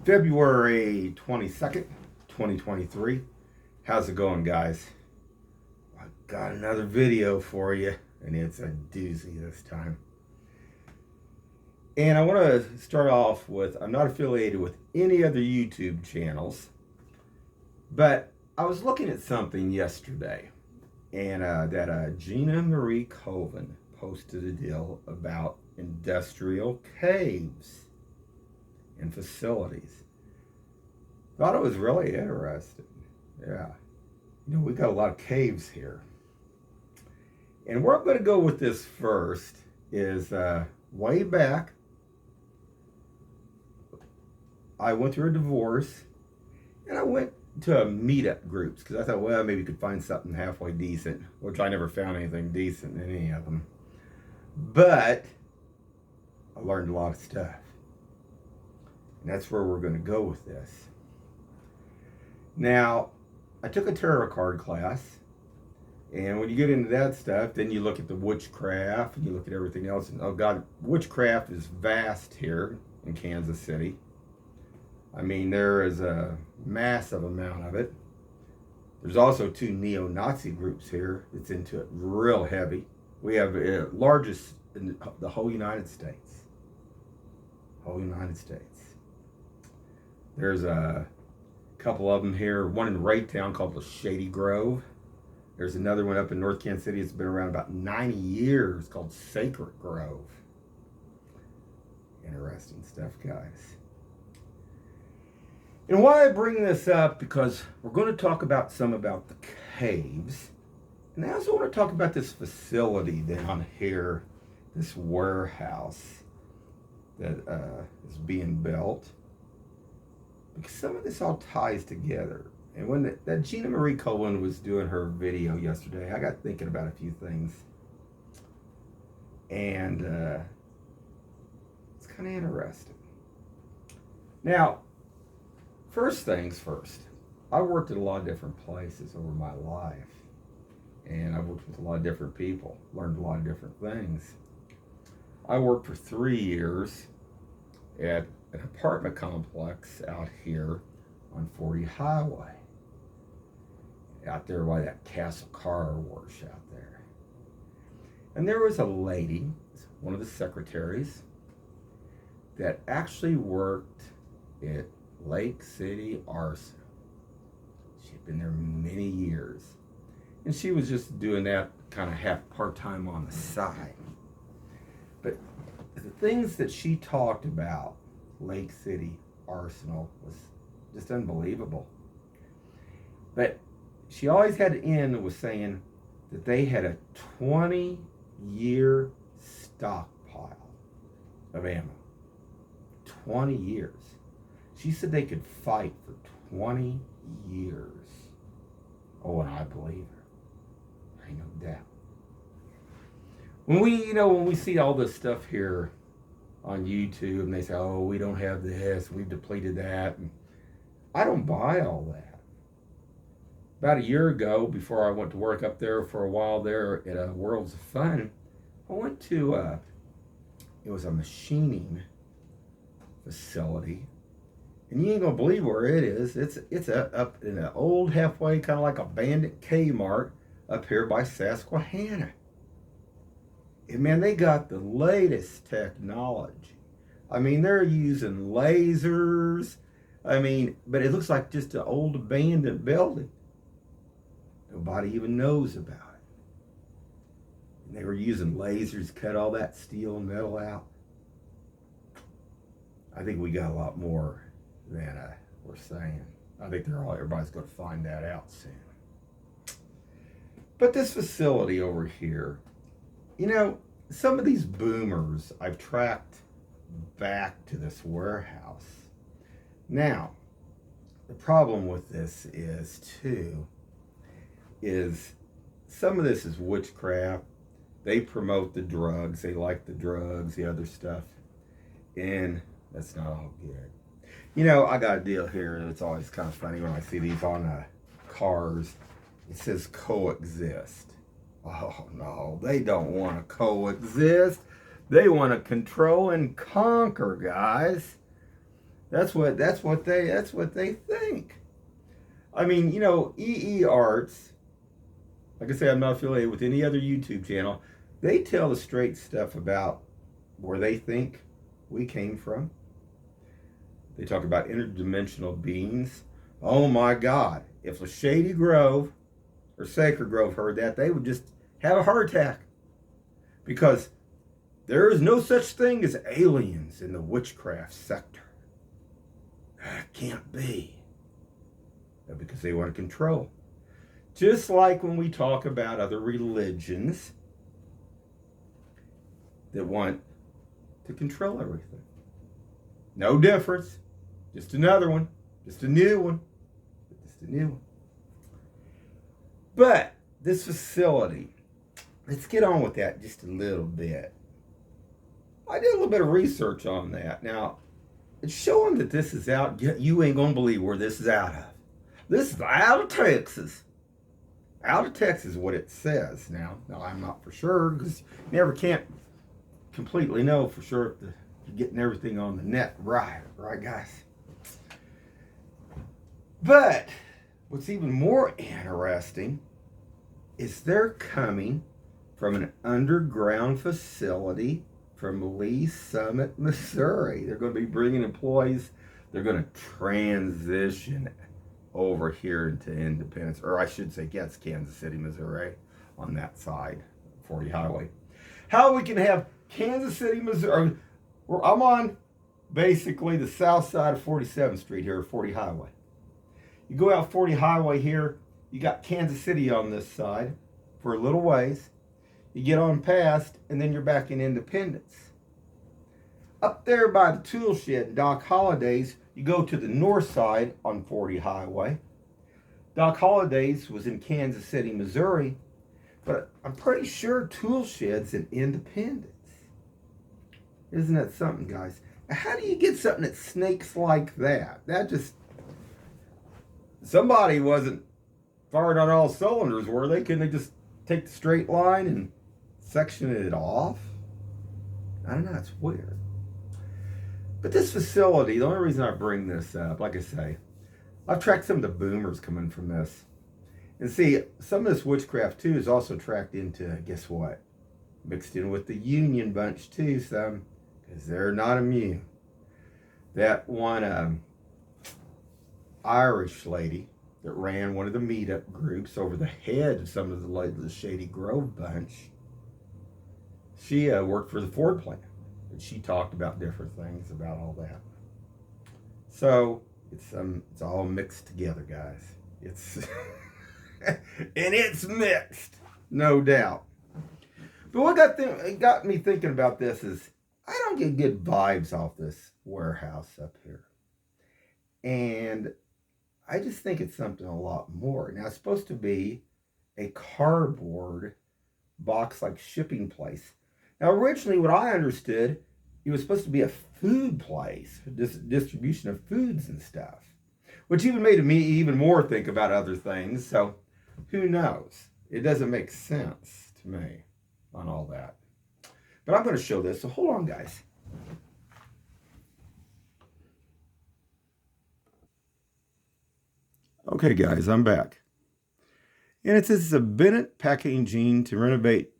February 22nd, 2023. How's it going, guys? I got another video for you, and it's a doozy this time. And I want to start off with, I'm not affiliated with any other YouTube channels, but I was looking at something yesterday, and that Gina Marie Colvin posted a deal about industrial caves and facilities. Thought it was really interesting. Yeah. We got a lot of caves here. And where I'm going to go with this first is way back, I went through a divorce, and I went to meetup groups because I thought, well, maybe you could find something halfway decent, which I never found anything decent in any of them. But I learned a lot of stuff. And that's where we're going to go with this. Now, I took a tarot card class, and when you get into that stuff, then you look at the witchcraft, and you look at everything else, and oh God, witchcraft is vast here in Kansas City. I mean, there is a massive amount of it. There's also two neo-Nazi groups here that's into it real heavy. We have the largest in the whole United States. There's a couple of them here. One in Raytown called the Shady Grove. There's another one up in North Kansas City. It's been around about 90 years called Sacred Grove. Interesting stuff, guys. And why I bring this up, because we're going to talk about the caves. And I also want to talk about this facility down here, this warehouse that is being built. Because some of this all ties together. And when that Gina Marie Colvin was doing her video yesterday, I got thinking about a few things. And it's kind of interesting. Now, first things first. I worked at a lot of different places over my life. And I worked with a lot of different people. Learned a lot of different things. I worked for 3 years at an apartment complex out here on 40 Highway. Out there by that Castle Car Wash out there. And there was a lady, one of the secretaries, that actually worked at Lake City Arsenal. She'd been there many years. And she was just doing that kind of half part-time on the side. But the things that she talked about Lake City Arsenal was just unbelievable. But she always had to end with saying that they had a 20-year stockpile of ammo. 20 years. She said they could fight for 20 years. Oh, and I believe her. Ain't no doubt. When we see all this stuff here on YouTube, and they say, oh, we don't have this, we've depleted that. And I don't buy all that. About a year ago, before I went to work up there for a while there at Worlds of Fun, I went to, it was a machining facility. And you ain't gonna believe where it is. It's up in an old halfway, kind of like a bandit Kmart up here by Susquehanna. And man, they got the latest technology. I mean, they're using lasers. I mean, but it looks like just an old abandoned building. Nobody even knows about it. And they were using lasers to cut all that steel and metal out. I think we got a lot more than we're saying. I think everybody's going to find that out soon. But this facility over here, some of these boomers I've tracked back to this warehouse. Now, the problem with this is some of this is witchcraft. They promote the drugs. They like the drugs, the other stuff. And that's not all good. I got a deal here that's always kind of funny when I see these on cars. It says coexist. Oh no, they don't want to coexist. They want to control and conquer, guys. That's what they think. I mean, you know, EE Arts, like I say, I'm not affiliated with any other YouTube channel. They tell the straight stuff about where they think we came from. They talk about interdimensional beings. Oh my God. If a Shady Grove or Sacred Grove heard that, they would just have a heart attack. Because there is no such thing as aliens in the witchcraft sector. That can't be. Because they want to control. Just like when we talk about other religions that want to control everything. No difference. Just another one. Just a new one. Just a new one. But this facility, let's get on with that just a little bit. I did a little bit of research on that. Now, it's showing that this is out. You ain't going to believe where this is out of. This is out of Texas. Out of Texas is what it says. Now I'm not for sure because you never can't completely know for sure if you're getting everything on the net right, guys? But what's even more interesting is they're coming from an underground facility from Lee Summit, Missouri. They're going to be bringing employees. They're going to transition over here into Independence, or I should say, yes, Kansas City, Missouri, on that side, 40 highway. How we can have Kansas City, Missouri, where I'm on basically the south side of 47th Street here, 40 highway. You go out 40 highway here, you got Kansas City on this side for a little ways. You get on past, and then you're back in Independence. Up there by the tool shed in Doc Holliday's, you go to the north side on 40 highway. Doc Holliday's was in Kansas City, Missouri, but I'm pretty sure tool shed's in Independence. Isn't that something, guys? How do you get something that snakes like that? That just... Somebody wasn't firing on all cylinders, were they? Couldn't they just take the straight line and section it off? I don't know, it's weird. But this facility, the only reason I bring this up, like I say, I've tracked some of the boomers coming from this. And see, some of this witchcraft too is also tracked into, guess what? Mixed in with the Union bunch too, some, because they're not immune. That one Irish lady that ran one of the meetup groups over the head of some of the Shady Grove bunch, she worked for the Ford plant. And she talked about different things about all that. So it's all mixed together, guys. It's and it's mixed, no doubt. But what got me thinking about this is I don't get good vibes off this warehouse up here, and I just think it's something a lot more. Now it's supposed to be a cardboard box like shipping place. Now, originally, what I understood, it was supposed to be a food place, distribution of foods and stuff, which even made me even more think about other things. So, who knows? It doesn't make sense to me on all that. But I'm going to show this, so hold on, guys. Okay, guys, I'm back. And it says it's a Bennett packaging to renovate,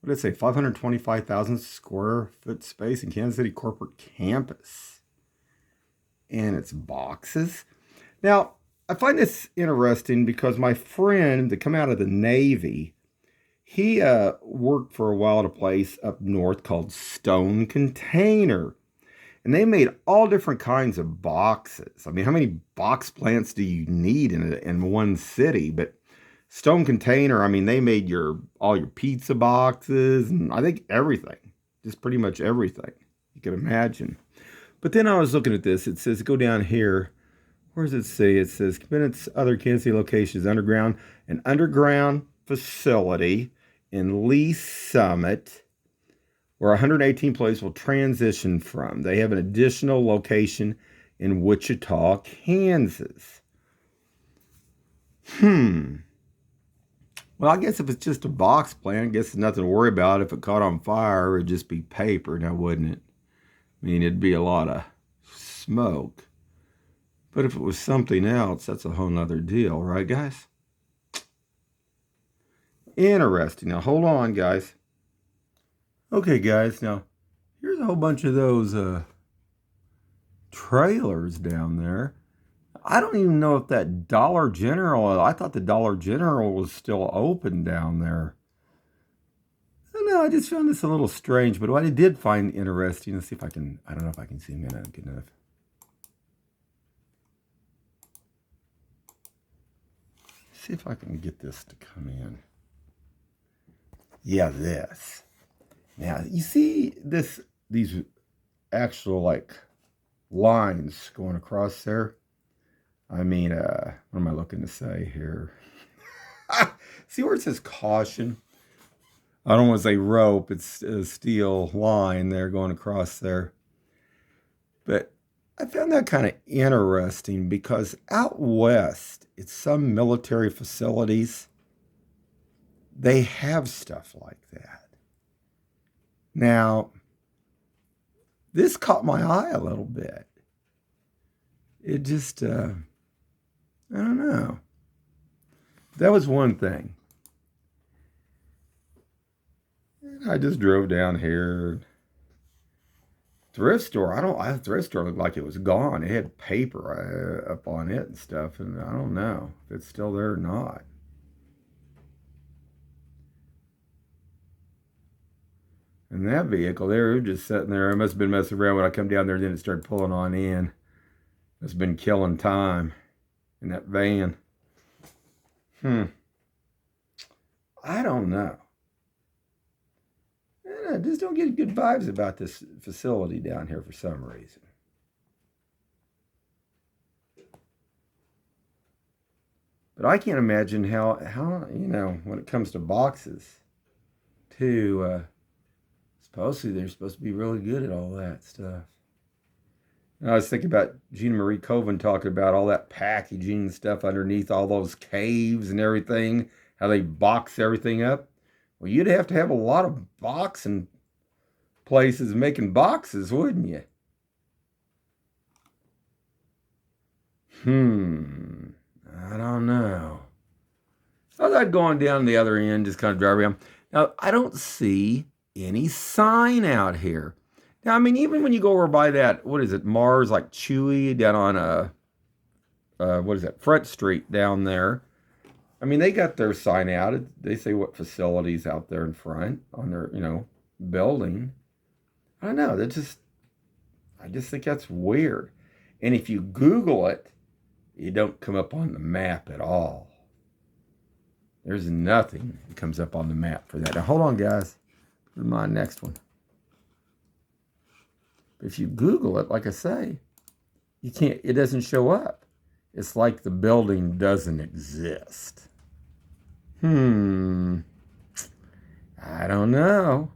what did it say, 525,000 square foot space in Kansas City corporate campus. And it's boxes. Now, I find this interesting because my friend that come out of the Navy, he worked for a while at a place up north called Stone Container. And they made all different kinds of boxes. I mean, how many box plants do you need in one city? But Stone Container, I mean, they made all your pizza boxes and I think everything. Just pretty much everything you can imagine. But then I was looking at this. It says, go down here. Where does it say? It says, Bennett's other Kansas City locations underground. An underground facility in Lee Summit, where 118 employees will transition from. They have an additional location in Wichita, Kansas. Well, I guess if it's just a box plant, I guess there's nothing to worry about. If it caught on fire, it would just be paper now, wouldn't it? I mean, it'd be a lot of smoke. But if it was something else, that's a whole nother deal, right, guys? Interesting. Now, hold on, guys. Okay, guys, now, here's a whole bunch of those trailers down there. I don't even know if that Dollar General, I thought the Dollar General was still open down there. I don't know, I just found this a little strange, but what I did find interesting, let's see if I can, I don't know if I can zoom in good enough. See if I can get this to come in. Yeah, this. Now, you see these actual, like, lines going across there? I mean, what am I looking to say here? See where it says caution? I don't want to say rope. It's a steel line there going across there. But I found that kind of interesting because out west, it's some military facilities, they have stuff like that. Now, this caught my eye a little bit. It just, I don't know. That was one thing. And I just drove down here. Thrift store, thrift store looked like it was gone. It had paper up on it and stuff, and I don't know if it's still there or not. And that vehicle there, it was just sitting there. I must have been messing around when I come down there, then it started pulling on in. It's been killing time in that van. I don't know. I just don't get good vibes about this facility down here for some reason. But I can't imagine how you know, when it comes to boxes, too, supposedly they're supposed to be really good at all that stuff. And I was thinking about Gina Marie Coven talking about all that packaging and stuff underneath all those caves and everything, how they box everything up. Well, you'd have to have a lot of boxing places making boxes, wouldn't you? I don't know. I was like going down the other end, just kind of driving around. Now, I don't see any sign out here. Now, I mean, even when you go over by that, what is it, Mars, like Chewy, down on what is that, Front Street down there. I mean, they got their sign out. They say what facilities out there in front on their, building. I don't know. I just think that's weird. And if you Google it, you don't come up on the map at all. There's nothing that comes up on the map for that. Now, hold on, guys. This is my next one. But if you Google it, like I say, you can't. It doesn't show up. It's like the building doesn't exist. I don't know.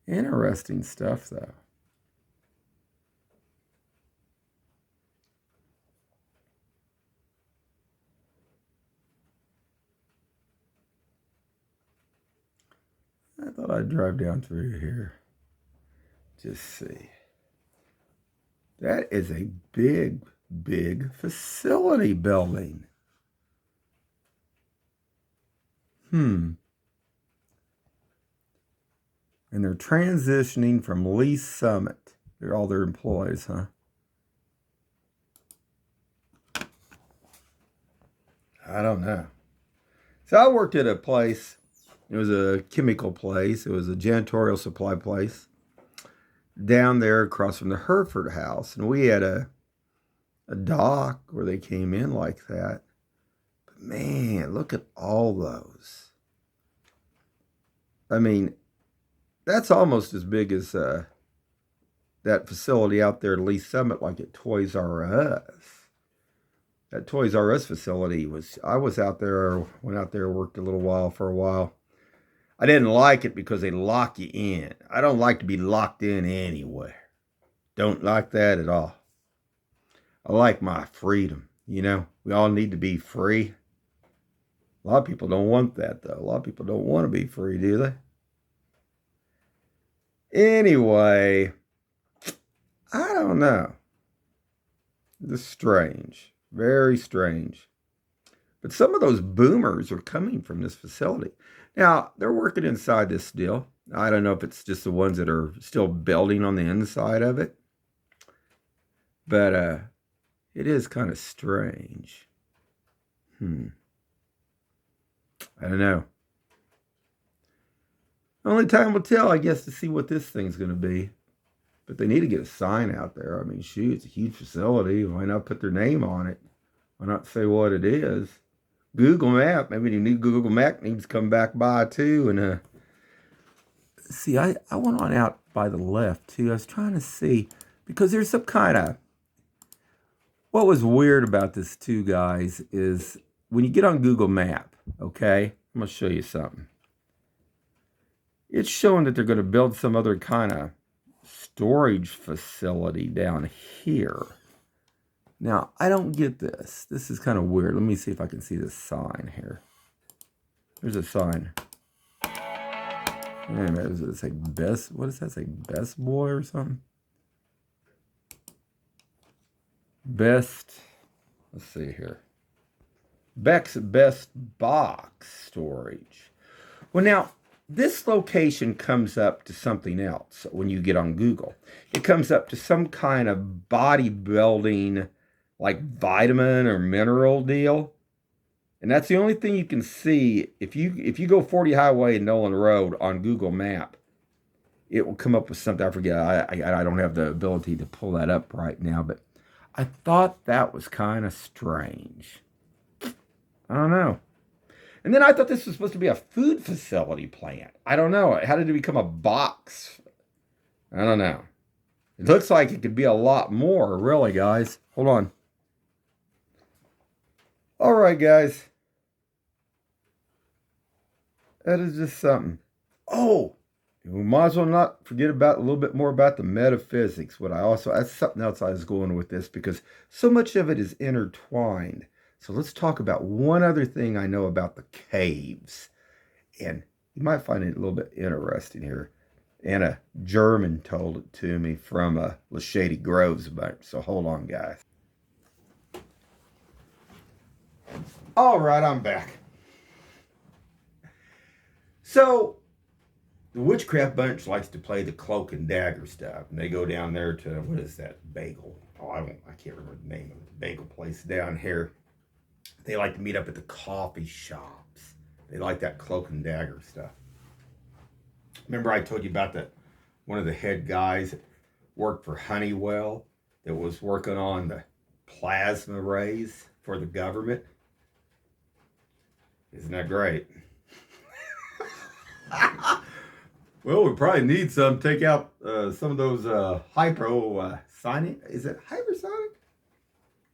Interesting stuff, though. I thought I'd drive down through here. Just see. That is a big, big facility building. And they're transitioning from Lee Summit. They're all their employees, huh? I don't know. So I worked at a place. It was a chemical place. It was a janitorial supply place down there across from the Hereford House. And we had a dock where they came in like that. But man, look at all those. I mean, that's almost as big as that facility out there at Lee Summit, like at Toys R Us. That Toys R Us facility I was out there, went out there, worked for a while. I didn't like it because they lock you in. I don't like to be locked in anywhere. Don't like that at all. I like my freedom, We all need to be free. A lot of people don't want that, though. A lot of people don't want to be free, do they? Anyway, I don't know. This is strange. Very strange. But some of those boomers are coming from this facility. Now, they're working inside this deal. I don't know if it's just the ones that are still building on the inside of it. But it is kind of strange. I don't know. Only time will tell, I guess, to see what this thing's going to be. But they need to get a sign out there. I mean, shoot, it's a huge facility. Why not put their name on it? Why not say what it is? Google Map. Maybe the new Google Map needs to come back by too. And see, I went on out by the left too. I was trying to see, because there's some kind of, what was weird about this too, guys, is when you get on Google Map, okay, I'm going to show you something. It's showing that they're going to build some other kind of storage facility down here. Now, I don't get this. This is kind of weird. Let me see if I can see this sign here. There's a sign. Does it say best? What does that say? Best boy or something? Best. Let's see here. Beck's best box storage. Well, now, this location comes up to something else when you get on Google. It comes up to some kind of bodybuilding, like vitamin or mineral deal. And that's the only thing you can see. If you go 40 Highway and Nolan Road on Google Map, it will come up with something. I forget. I don't have the ability to pull that up right now, but I thought that was kind of strange. I don't know. And then I thought this was supposed to be a food facility plant. I don't know. How did it become a box? I don't know. It looks like it could be a lot more, really, guys. Hold on. All right, guys. That is just something. Oh, we might as well not forget about a little bit more about the metaphysics. That's something else I was going with this, because so much of it is intertwined. So let's talk about one other thing I know about the caves. And you might find it a little bit interesting here. And a German told it to me from La Shady Groves bunch. So hold on, guys. All right, I'm back. So the Witchcraft bunch likes to play the cloak and dagger stuff. And they go down there to, what is that, bagel? Oh, I can't remember the name of it. The bagel place down here. They like to meet up at the coffee shops. They like that cloak and dagger stuff. Remember I told you about that one of the head guys that worked for Honeywell that was working on the plasma rays for the government? Isn't that great? Well, we probably need some. Take out some of those hypersonic. Is it hypersonic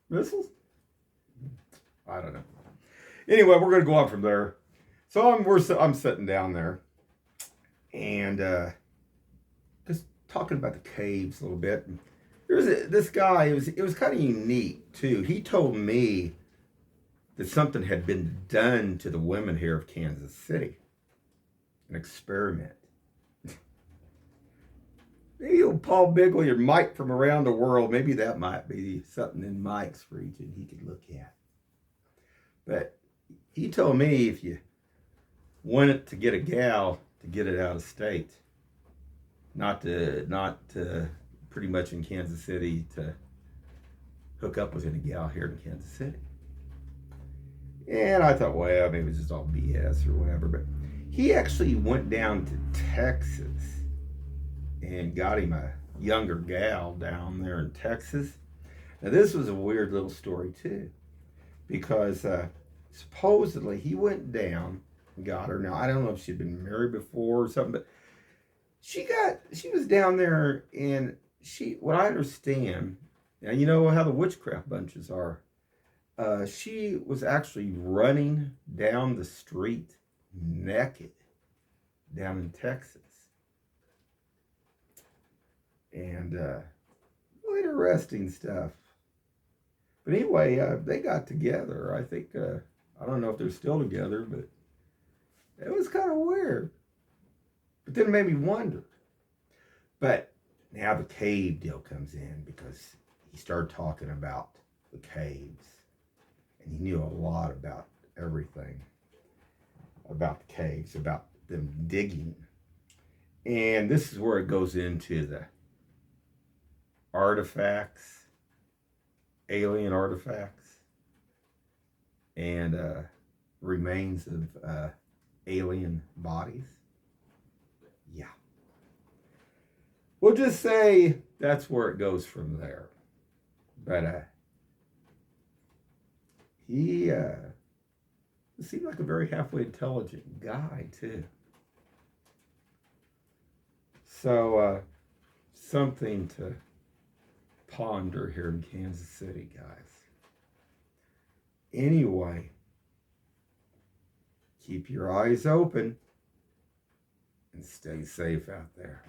missiles? I don't know. Anyway, we're going to go on from there. So I'm sitting down there, and just talking about the caves a little bit. There was this guy. It was kind of unique too. He told me that something had been done to the women here of Kansas City. An experiment. Maybe old Paul Bigley or Mike from around the world, maybe that might be something in Mike's region he could look at. But he told me if you wanted to get a gal, to get it out of state, not to pretty much in Kansas City, to hook up with any gal here in Kansas City. And I thought, well, maybe it's just all BS or whatever. But he actually went down to Texas and got him a younger gal down there in Texas. Now, this was a weird little story, too, because supposedly he went down and got her. Now, I don't know if she'd been married before or something, but she was down there, and what I understand, and you know how the witchcraft bunches are, she was actually running down the street naked down in Texas. And interesting stuff. But anyway, they got together. I think, I don't know if they're still together, but it was kind of weird. But then it made me wonder, But now the cave deal comes in because he started talking about the caves. And he knew a lot about everything about the caves, about them digging. And this is where it goes into the artifacts, alien artifacts, and remains of alien bodies. Yeah. We'll just say that's where it goes from there. But he seemed like a very halfway intelligent guy, too. So, something to ponder here in Kansas City, guys. Anyway, keep your eyes open and stay safe out there.